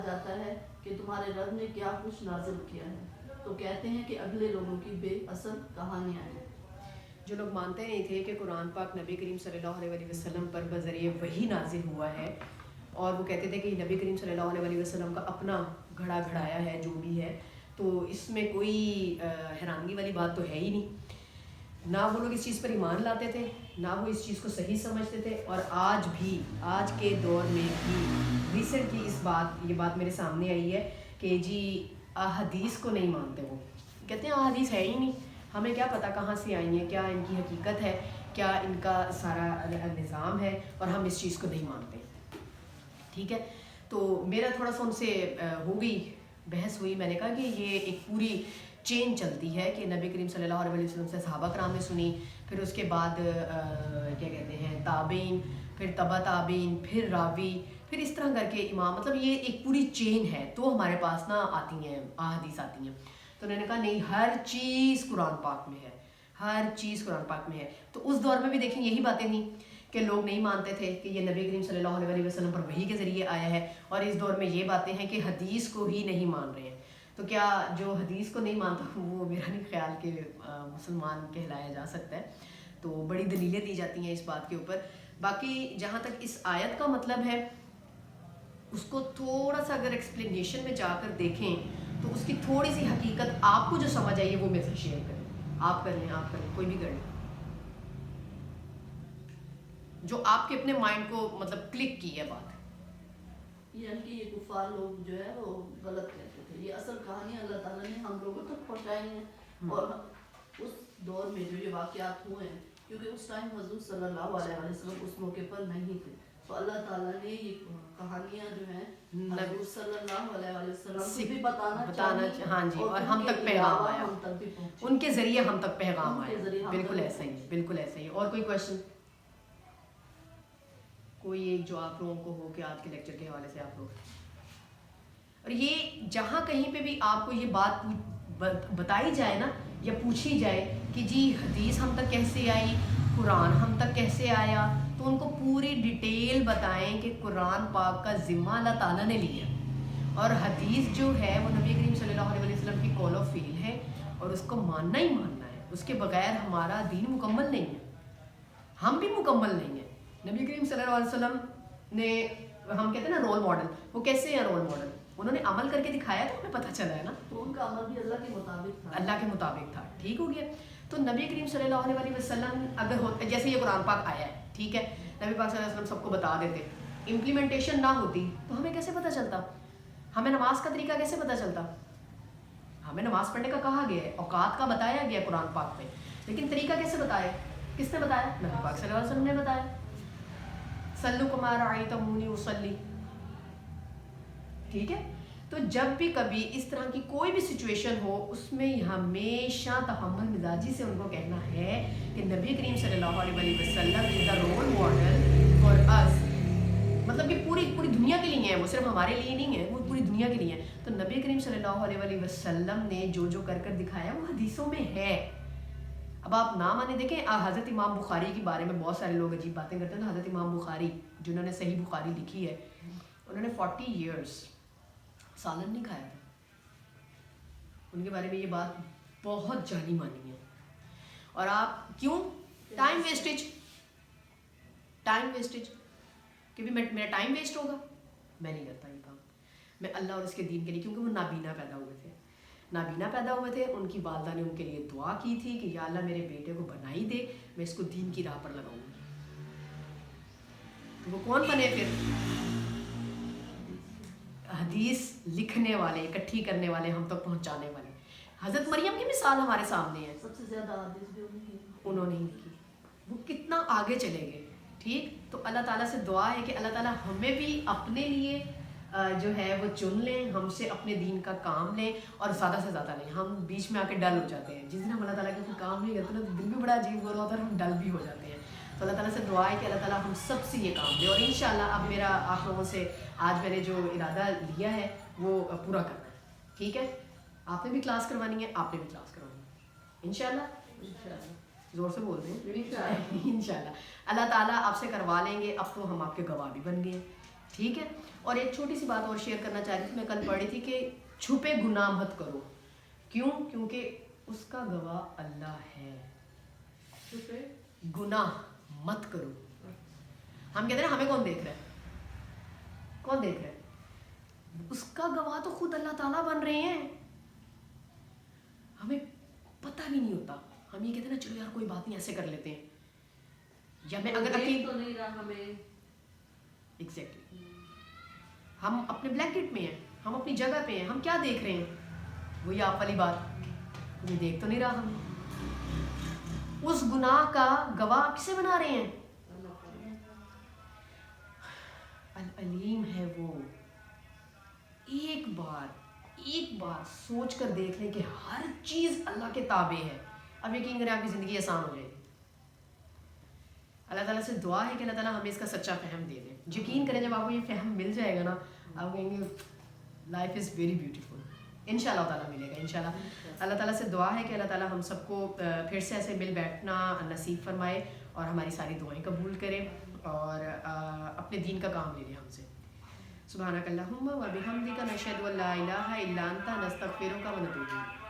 جاتا ہے کہ تمہارے رب نے کیا کچھ نازل کیا ہے، تو کہتے ہیں کہ اگلے لوگوں کی بے اصل کہانیاں ہیں۔ جو لوگ مانتے نہیں تھے کہ قرآن پاک نبی کریم صلی اللہ علیہ وسلم پر بذریعہ وحی نازل ہوا ہے، اور وہ کہتے تھے کہ نبی کریم صلی اللہ علیہ وسلم کا اپنا گھڑا گھڑایا ہے جو بھی ہے، تو اس میں کوئی حیرانگی والی بات تو ہے ہی نہیں۔ نہ وہ لوگ اس چیز پر ایمان لاتے تھے، نہ وہ اس چیز کو صحیح سمجھتے تھے، اور آج بھی، آج کے دور میں بھی ریسنٹلی یہ بات میرے سامنے آئی ہے کہ جی احادیث کو نہیں مانتے۔ وہ کہتے ہیں احادیث ہے ہی نہیں، ہمیں کیا پتہ کہاں سے آئی ہیں، کیا ان کی حقیقت ہے، کیا ان کا سارا نظام ہے، اور ہم اس چیز کو نہیں مانتے۔ ٹھیک ہے، تو میرا تھوڑا سا ان سے ہو گئی بحث ہوئی، میں نے کہا کہ یہ ایک پوری چین چلتی ہے کہ نبی کریم صلی اللہ علیہ وسلم سے صحابہ کرام نے سنی، پھر اس کے بعد کیا کہتے ہیں تابعین، پھر تبع تابعین، پھر راوی، پھر اس طرح کر کے امام، مطلب یہ ایک پوری چین ہے، تو ہمارے پاس نا آتی ہیں احادیث آتی ہیں۔ تو انہوں نے کہا نہیں، ہر چیز قرآن پاک میں ہے، ہر چیز قرآن پاک میں ہے۔ تو اس دور میں بھی دیکھیں یہی باتیں تھیں کہ لوگ نہیں مانتے تھے کہ یہ نبی کریم صلی اللہ علیہ وسلم پر وحی کے ذریعے آیا ہے، اور اس دور میں یہ باتیں ہیں کہ حدیث کو ہی نہیں مان رہے ہیں۔ تو کیا جو حدیث کو نہیں مانتا وہ میرا نہیں خیال کہ مسلمان کہلایا جا سکتا ہے، تو بڑی دلیلیں دی جاتی ہیں اس بات کے اوپر۔ باقی جہاں تک اس آیت کا مطلب ہے، اس کو تھوڑا سا اگر ایکسپلینیشن میں جا کر دیکھیں تو اس کی تھوڑی سی حقیقت آپ کو جو سمجھ آئی ہے وہ میرے سے شیئر کریں، آپ کر لیں، کوئی بھی کر لیں، جو آپ کے اپنے مائنڈ کو مطلب کلک کی ہے بات۔ یعنی کہ یہ کفار لوگ جو ہے وہ غلط کہتے تھے، یہ اصل کہانی اللہ تعالیٰ نے ہم لوگوں تک پہنچائی ہیں، اور اس دور میں جو یہ واقعات ہوئے ہیں، کیونکہ اس ٹائم حضور صلی اللہ علیہ وسلم اس موقع پر نہیں تھے، تو اللہ تعالیٰ نے یہ کہانیاں جو ہیں حضور صلی اللہ علیہ وسلم کو بھی بتانا چاہیے، ہاں جی، اور ہم تک پیغام آیا، ان کے ذریعے ہم تک پیغام آیا، بالکل ایسا ہی، بالکل ایسا ہی۔ اور کوئی کویشچن، کوئی ایک جو آپ لوگوں کو ہو کہ آج کے لیکچر کے حوالے سے آپ لوگ، اور یہ جہاں کہیں پہ بھی آپ کو یہ بات بتائی جائے نا، یا پوچھی جائے کہ جی حدیث ہم تک کیسے آئی، قرآن ہم تک کیسے آیا، تو ان کو پوری ڈیٹیل بتائیں کہ قرآن پاک کا ذمہ اللہ تعالیٰ نے لیا، اور حدیث جو ہے وہ نبی کریم صلی اللہ علیہ وسلم کی قول و فعل ہے، اور اس کو ماننا ہی ماننا ہے، اس کے بغیر ہمارا دین مکمل نہیں ہے، ہم بھی مکمل نہیں ہیں۔ نبی کریم صلی اللہ علیہ وسلم نے، ہم کہتے ہیں نا رول ماڈل، وہ کیسے ہیں رول ماڈل؟ انہوں نے عمل کر کے دکھایا تو ہمیں پتہ چلا ہے نا، تو ان کا عمل بھی اللہ کے مطابق تھا، اللہ کے مطابق تھا، ٹھیک ہو گیا۔ تو نبی کریم صلی اللہ علیہ وسلم اگر ہوتے، جیسے یہ قرآن پاک آیا ہے، ٹھیک ہے، نبی پاک صلی اللہ علیہ وسلم سب کو بتا دیتے، امپلیمنٹیشن نہ ہوتی تو ہمیں کیسے پتہ چلتا؟ ہمیں نماز کا طریقہ کیسے پتہ چلتا؟ ہمیں نماز پڑھنے کا کہا گیا ہے، اوقات کا بتایا گیا ہے قرآن پاک میں، لیکن طریقہ کیسے بتایا؟ کس نے بتایا؟ نبی پاک صلی اللہ علیہ وسلم نے بتایا، صلو کما رأیتمونی اصلی، ٹھیک ہے۔ تو جب بھی کبھی اس طرح کی کوئی بھی سچویشن ہو، اس میں ہمیشہ تحمل مزاجی سے ان کو کہنا ہے کہ نبی کریم صلی اللہ علیہ وسلم از دا رول ماڈل فار اس، مطلب کہ پوری دنیا کے لیے ہے، وہ صرف ہمارے لیے نہیں ہے، وہ پوری دنیا کے لیے ہے۔ تو نبی کریم صلی اللہ علیہ وسلم نے جو کر دکھایا وہ حدیثوں میں ہے۔ اب آپ نہ مانے، دیکھیں حضرت امام بخاری کے بارے میں بہت سارے لوگ عجیب باتیں کرتے ہیں۔ حضرت امام بخاری جنہوں نے صحیح بخاری لکھی ہے، انہوں نے 40 ایئرس سالن نہیں کھایا تھا، ان کے بارے میں یہ بات بہت جانی مانی ہے۔ اور آپ کیوں؟ ٹائم ویسٹیج کہ بھی میرا ٹائم ویسٹ ہوگا، میں نہیں کرتا یہ کام، میں اللہ اور اس کے دین کے لیے، کیونکہ وہ نابینا پیدا ہوئے تھے، ان کی والدہ نے ان کے لیے دعا کی تھی کہ یا اللہ میرے بیٹے کو بنائی دے، میں اس کو دین کی راہ پر لگاؤں گی۔ تو وہ کون بنے پھر؟ حدیث لکھنے والے، اکٹھی کرنے والے، ہم تک پہنچانے والے۔ حضرت مریم کی مثال ہمارے سامنے ہے، سب سے زیادہ حدیث بھی انہوں نے ہی لکھی، وہ کتنا آگے چلے گئے، ٹھیک۔ تو اللہ تعالیٰ سے دعا ہے کہ اللہ تعالیٰ ہمیں بھی اپنے لیے جو ہے وہ چن لیں، ہم سے اپنے دین کا کام لیں، اور زیادہ سے زیادہ لیں۔ ہم بیچ میں آ کے ڈل ہو جاتے ہیں، جس دن ہم اللہ تعالیٰ کا کوئی کام نہیں کرتے نا، تو دل بھی بڑا عجیب ہو رہا ہوتا ہے، ہم ڈل بھی ہو جاتے ہیں۔ تو اللہ تعالیٰ سے دعا ہے کہ اللہ تعالیٰ ہم سب سے یہ کام دے، اور انشاءاللہ اب میرا آپ لوگوں سے آج میں نے جو ارادہ لیا ہے وہ پورا کرنا ہے، ٹھیک ہے۔ آپ نے بھی کلاس کروانی ہے، آپ نے بھی کلاس کروانی ہے، انشاءاللہ، زور سے بول رہے ہیں، انشاءاللہ اللہ تعالیٰ آپ سے کروا لیں گے۔ اب تو ہم آپ کے گواہ بھی بن گئے ہیں، ٹھیک ہے. اور ایک چھوٹی سی بات اور شیئر کرنا چاہ رہی تھی, میں کل پڑھی تھی کہ چھپے گناہ مت کرو. کیوں؟ کیونکہ اس کا گواہ اللہ ہے. چھپے گناہ مت کرو. ہم کہتے ہیں نا ہمیں کون دیکھ رہا ہے, کون دیکھ رہا ہے؟ اس کا گواہ تو خود اللہ تعالیٰ بن رہے ہیں. ہمیں پتہ بھی نہیں ہوتا, ہم یہ کہتے ہیں نا چلو یار کوئی بات نہیں ایسے کر لیتے ہیں, یا میں اگر اکیلے تو نہیں رہا ہمیں. ایگزیکٹلی ہم اپنے بلینکٹ میں ہیں, ہم اپنی جگہ پہ ہیں, ہم کیا دیکھ رہے ہیں؟ وہی آپ والی بات, کوئی دیکھ تو نہیں رہا ہمیں. اس گناہ کا گواہ کسے بنا رہے ہیں؟ العلیم ہے وہ. ایک بار سوچ کر دیکھ لیں کہ ہر چیز اللہ کے تابع ہے, اب یقین کریں آپ کی زندگی آسان ہو جائے گی. اللہ تعالیٰ سے دعا ہے کہ اللہ تعالیٰ ہمیں اس کا سچا فہم دے دیں. یقین کریں جب آپ کو یہ فہم مل جائے گا نا, آپ کہیں گے لائف از ویری بیوٹیفل. ان شاء اللہ تعالیٰ ملے گا ان شاء اللہ. اللہ تعالیٰ سے دعا ہے کہ اللہ تعالیٰ ہم سب کو پھر سے ایسے مل بیٹھنا نصیب فرمائے اور ہماری ساری دعائیں قبول کرے اور اپنے دین کا کام لے لے ہم سے. سبحانک اللہم و بحمدک نشہد ان لا الہ الا انت نستغفرک و نتوب الیک.